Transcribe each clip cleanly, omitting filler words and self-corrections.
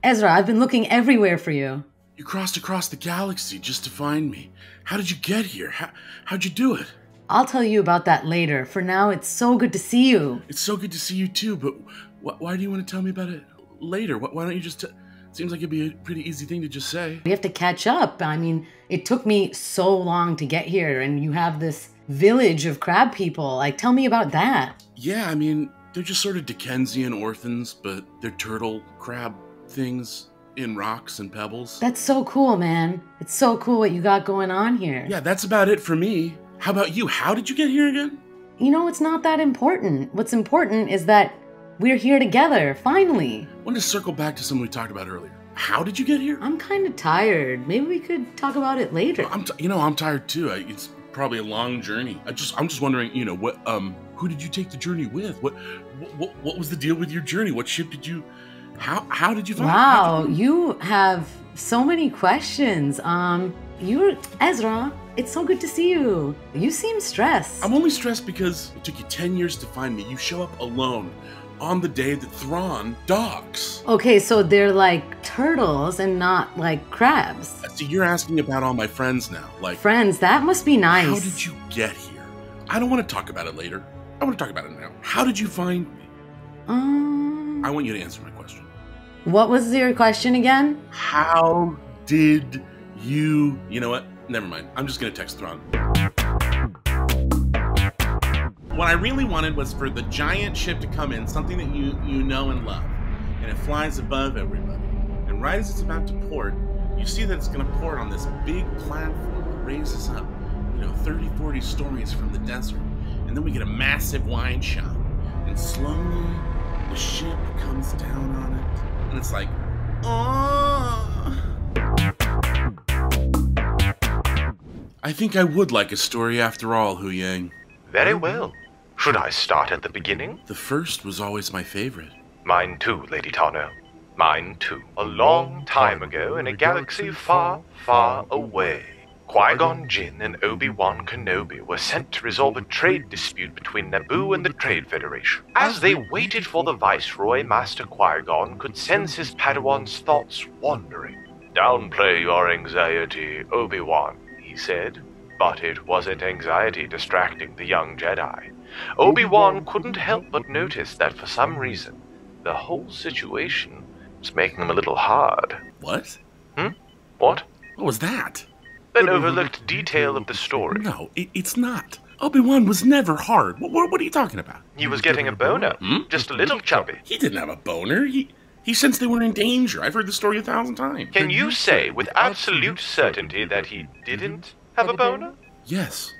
Ezra, I've been looking everywhere for you. You crossed across the galaxy just to find me. How did you get here? How'd you do it? I'll tell you about that later. For now, it's so good to see you. It's so good to see you too, but why do you want to tell me about it later? Why don't you just... Seems like it'd be a pretty easy thing to just say. We have to catch up. I mean, it took me so long to get here, and you have this village of crab people. Like, tell me about that. Yeah, I mean, they're just sort of Dickensian orphans, but they're turtle crab things in rocks and pebbles. That's so cool, man. It's so cool what you got going on here. Yeah, that's about it for me. How about you? How did you get here again? You know, it's not that important. What's important is that we're here together, finally. I wanted to circle back to something we talked about earlier. How did you get here? I'm kind of tired. Maybe we could talk about it later. Well, I'm tired too. It's probably a long journey. I'm just wondering, who did you take the journey with? What was the deal with your journey? What ship did you... How did you find... Wow, you have so many questions. Ezra, it's so good to see you. You seem stressed. I'm only stressed because it took you 10 years to find me. You show up alone on the day that Thrawn docks. Okay, so they're like turtles and not like crabs. See, you're asking about all my friends now. Like, friends, that must be nice. How did you get here? I don't want to talk about it later. I want to talk about it now. How did you find me? I want you to answer my question. What was your question again? How did you... You know what? Never mind. I'm just going to text Thrawn. What I really wanted was for the giant ship to come in, something that you know and love, and it flies above everybody. And right as it's about to port, you see that it's going to port on this big platform that raises up, 30, 40 stories from the desert. And then we get a massive wide shot, and slowly the ship comes down on it, and it's like, oh. I think I would like a story after all, Hu Yang. Very well. Should I start at the beginning? The first was always my favorite. Mine too, Lady Tano. Mine too. A long time ago, in a galaxy far, far away, Qui-Gon Jinn and Obi-Wan Kenobi were sent to resolve a trade dispute between Naboo and the Trade Federation. As they waited for the Viceroy, Master Qui-Gon could sense his Padawan's thoughts wandering. "Downplay your anxiety, Obi-Wan," he said. But it wasn't anxiety distracting the young Jedi. Obi-Wan couldn't help but notice that for some reason, the whole situation was making him a little hard. What? What? What was that? An overlooked detail of the story. No, it's not. Obi-Wan was never hard. What are you talking about? He was getting a boner. Just a little chubby. He didn't have a boner. He sensed they were in danger. I've heard the story 1,000 times. Can you say with absolute certainty that he didn't have a boner? Yes.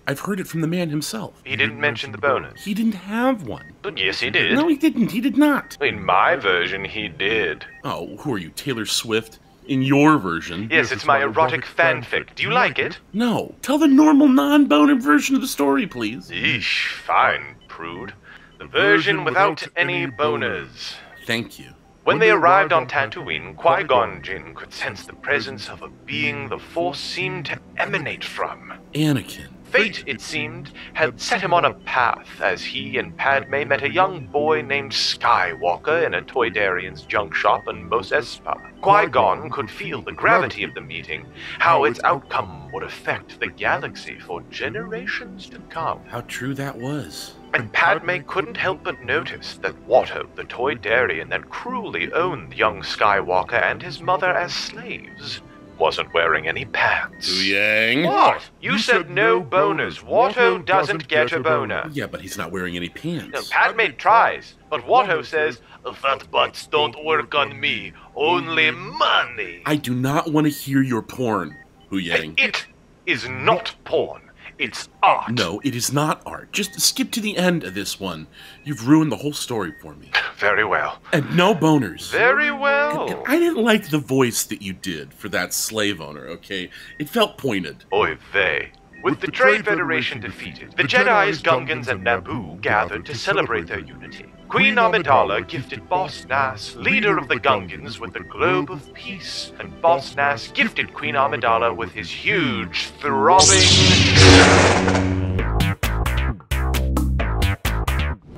I've heard it from the man himself. He didn't mention the bonus. He didn't have one. But yes, he did. No, he didn't. He did not. In my version, he did. Oh, who are you, Taylor Swift? In your version? Yes, it's my erotic fanfic. Do you like it? No. Tell the normal, non-boner version of the story, please. Eesh, fine, prude. The version without any boners. Thank you. When they arrived on Tatooine, Qui-Gon Jinn could sense the presence of a being the Force seemed to emanate from. Anakin. Fate, it seemed, had set him on a path as he and Padme met a young boy named Skywalker in a Toydarian's junk shop in Mos Espa. Qui-Gon could feel the gravity of the meeting, how its outcome would affect the galaxy for generations to come. How true that was. And Padme couldn't help but notice that Watto, the Toydarian that cruelly owned young Skywalker and his mother as slaves, wasn't wearing any pants. Hu Yang. What? You said no boners. Watto doesn't get a boner. Yeah, but he's not wearing any pants. No, Padme tries, but Watto says, "Fat butts don't work on me, only money." I do not want to hear your porn, Hu Yang. It is not porn. It's art. No, it is not art. Just skip to the end of this one. You've ruined the whole story for me. Very well. And no boners. Very well. And I didn't like the voice that you did for that slave owner, okay? It felt pointed. Oy vey. With the Trade Federation defeated, the Jedi's, Gungans, and Naboo gathered to celebrate their unity. Queen Amidala gifted Boss Nass, leader of the Gungans, with the Globe of Peace, and Boss Nass gifted Queen Amidala with his huge, throbbing...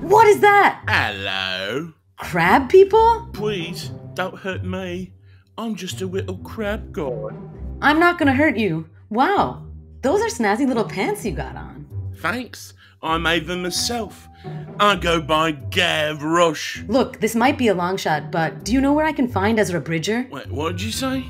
What is that? Hello? Crab people? Please, Don't hurt me. I'm just a little crab guy. I'm not gonna hurt you. Wow, those are snazzy little pants you got on. Thanks. I made them myself. I go by Gav Rush. Look, this might be a long shot, but do you know where I can find Ezra Bridger? Wait, what did you say?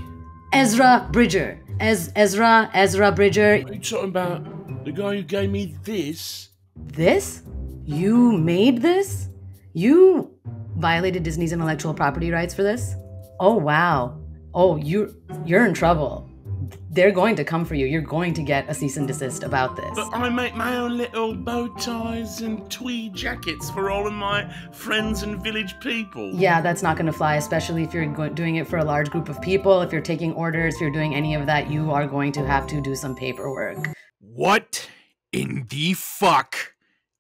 Ezra Bridger. Ezra Bridger. Are you talking about the guy who gave me this? This? You made this? You violated Disney's intellectual property rights for this? Oh, wow. Oh, you're in trouble. They're going to come for you. You're going to get a cease and desist about this. But I make my own little bow ties and tweed jackets for all of my friends and village people. Yeah, that's not going to fly, especially if you're doing it for a large group of people. If you're taking orders, if you're doing any of that, you are going to have to do some paperwork. What in the fuck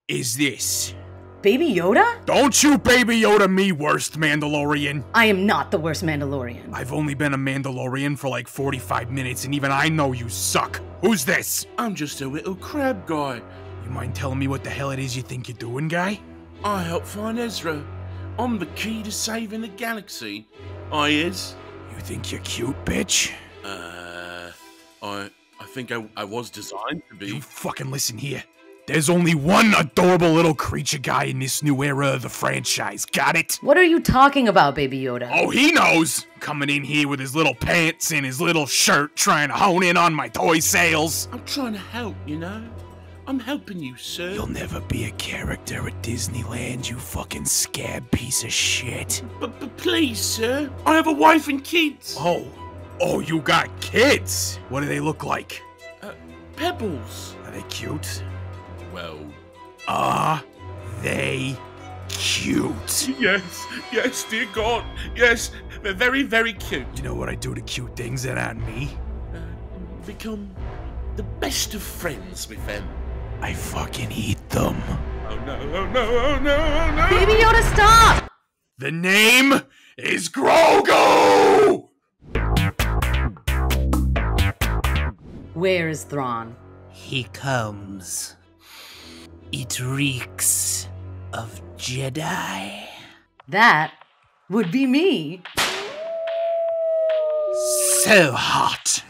is this? Baby Yoda? Don't you Baby Yoda me, worst Mandalorian. I am not the worst Mandalorian. I've only been a Mandalorian for like 45 minutes and even I know you suck. Who's this? I'm just a little crab guy. You mind telling me what the hell it is you think you're doing, guy? I help find Ezra. I'm the key to saving the galaxy. I is. You think you're cute, bitch? I think I was designed to be. You fucking listen here. There's only one adorable little creature guy in this new era of the franchise, got it? What are you talking about, Baby Yoda? Oh, he knows! Coming in here with his little pants and his little shirt trying to hone in on my toy sales. I'm trying to help, you know? I'm helping you, sir. You'll never be a character at Disneyland, you fucking scab piece of shit. But please, sir. I have a wife and kids. Oh, you got kids? What do they look like? Pebbles. Are they cute? Well, are they cute? Yes, dear God. Yes, they're very, very cute. You know what I do to cute things that aren't me? Become the best of friends with them. I fucking eat them. Oh no, oh no, oh no, oh no! Baby Yoda, stop! The name is Grogu! Where is Thrawn? He comes. It reeks of Jedi. That would be me. So hot.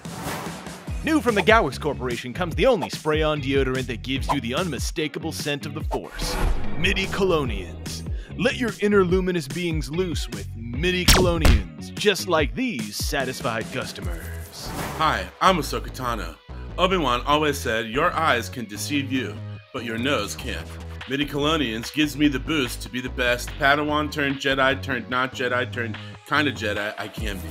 New from the Gowix Corporation comes the only spray-on deodorant that gives you the unmistakable scent of the Force. Midi-chlorians. Let your inner luminous beings loose with midi-chlorians, just like these satisfied customers. Hi, I'm Ahsoka Tano. Obi-Wan always said your eyes can deceive you, but your nose can't. Midi-chlorians gives me the boost to be the best Padawan turned Jedi turned not Jedi turned kinda Jedi I can be.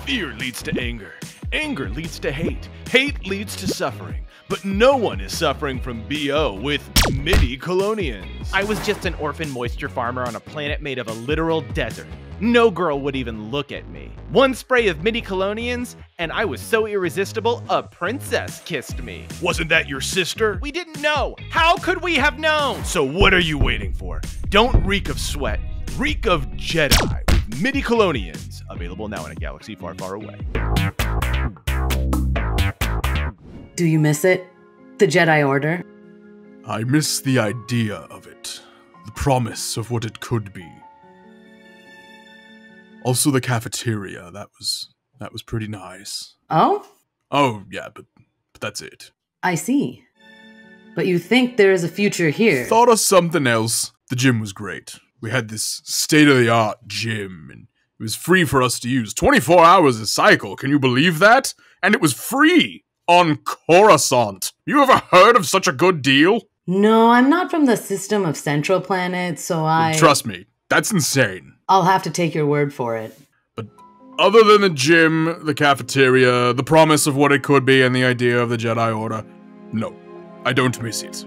Fear leads to anger. Anger leads to hate. Hate leads to suffering. But no one is suffering from BO with midi-chlorians. I was just an orphan moisture farmer on a planet made of a literal desert. No girl would even look at me. One spray of midi-chlorians, and I was so irresistible, a princess kissed me. Wasn't that your sister? We didn't know. How could we have known? So what are you waiting for? Don't reek of sweat. Reek of Jedi with midi-chlorians. Available now in a galaxy far, far away. Do you miss it? The Jedi Order? I miss the idea of it. The promise of what it could be. Also the cafeteria, that was pretty nice. Oh? Oh, yeah, but that's it. I see. But you think there is a future here? Thought of something else. The gym was great. We had this state-of-the-art gym, and it was free for us to use. 24 hours a cycle, can you believe that? And it was free! On Coruscant. You ever heard of such a good deal? No, I'm not from the system of Central Planet, so Trust me, that's insane. I'll have to take your word for it. But other than the gym, the cafeteria, the promise of what it could be, and the idea of the Jedi Order, no, I don't miss it.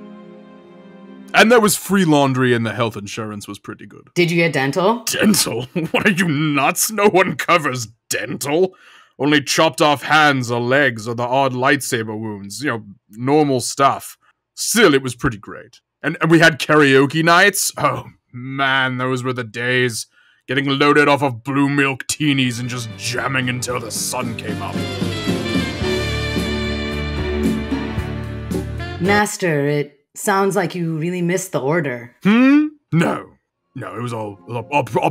And there was free laundry and the health insurance was pretty good. Did you get dental? Dental? What are you, nuts? No one covers dental. Only chopped off hands or legs or the odd lightsaber wounds. You know, normal stuff. Still, it was pretty great. And we had karaoke nights. Oh, man, those were the days. Getting loaded off of blue milk teenies and just jamming until the sun came up. Master, it sounds like you really missed the Order. No, it was all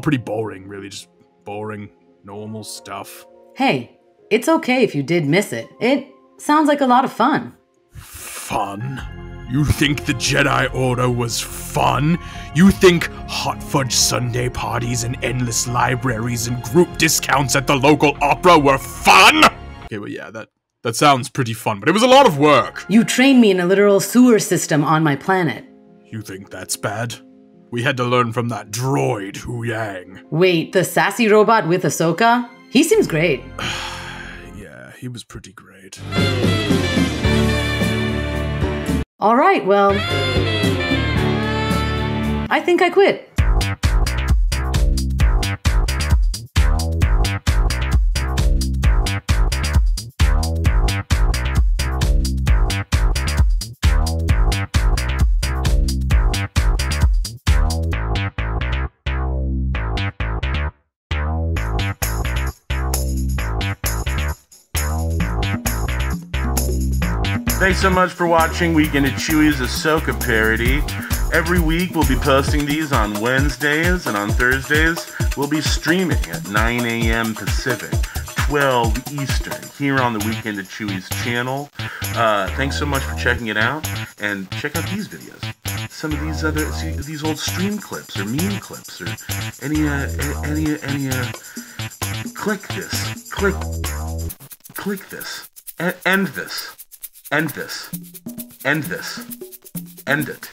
pretty boring, really, just boring. Normal stuff. Hey, it's okay if you did miss it. It sounds like a lot of fun. Fun? You think the Jedi Order was fun? You think hot fudge sundae parties and endless libraries and group discounts at the local opera were fun? Okay, well, yeah, that sounds pretty fun, but it was a lot of work. You trained me in a literal sewer system on my planet. You think that's bad? We had to learn from that droid, Hu Yang. Wait, the sassy robot with Ahsoka? He seems great. Yeah, he was pretty great. All right, well, I think I quit. Thanks so much for watching Weekend at CHEWIE'S Ahsoka parody. Every week we'll be posting these on Wednesdays, and on Thursdays we'll be streaming at 9 a.m. Pacific, 12 Eastern, here on the Weekend at CHEWIE'S channel. Thanks so much for checking it out, and check out these videos. Some of these old stream clips or meme clips or any click this, end this. End it.